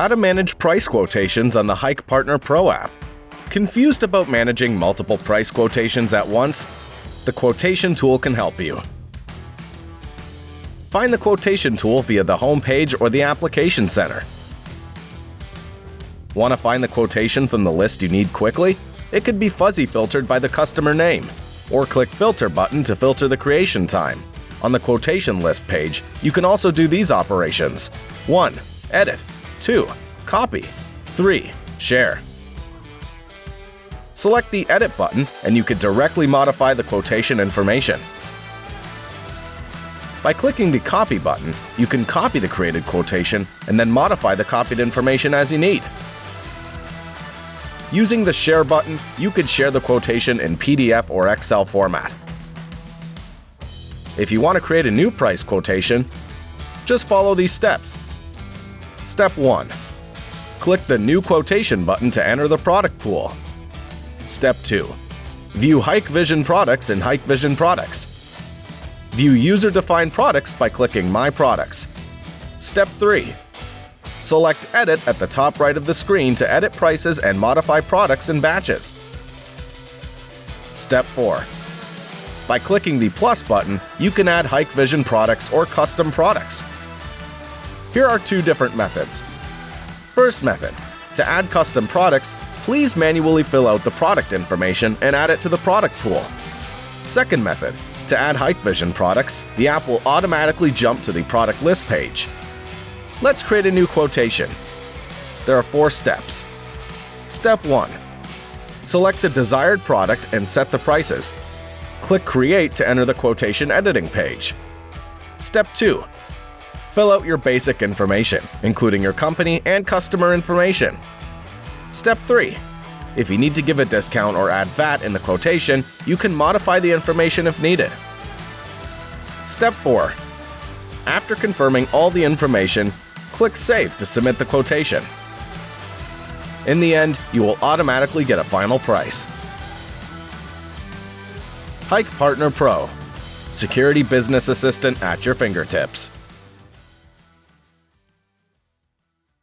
How to manage price quotations on the Hik-Partner Pro App. Confused about managing multiple price quotations at once? The quotation tool can help you. Find the quotation tool via the home page or the application center. Want to find the quotation from the list you need quickly? It could be fuzzy filtered by the customer name, or click Filter button to filter the creation time. On the quotation list page, you can also do these operations. 1. Edit. 2. Copy. 3. Share. Select the Edit button and you can directly modify the quotation information. By clicking the Copy button, you can copy the created quotation and then modify the copied information as you need. Using the Share button, you could share the quotation in PDF or Excel format. If you want to create a new price quotation, just follow these steps. Step 1. Click the New Quotation button to enter the product pool. Step 2. View Hikvision products in Hikvision products. View user-defined products by clicking My Products. Step 3. Select Edit at the top right of the screen to edit prices and modify products in batches. Step 4. By clicking the plus button, you can add Hikvision products or custom products. Here are two different methods. First method. To add custom products, please manually fill out the product information and add it to the product pool. Second method. To add Hikvision products, the app will automatically jump to the product list page. Let's create a new quotation. There are 4 steps. Step 1. Select the desired product and set the prices. Click Create to enter the quotation editing page. Step 2. Fill out your basic information, including your company and customer information. Step 3. If you need to give a discount or add VAT in the quotation, you can modify the information if needed. Step 4. After confirming all the information, click Save to submit the quotation. In the end, you will automatically get a final price. Hik-Partner Pro. Security Business Assistant at your fingertips.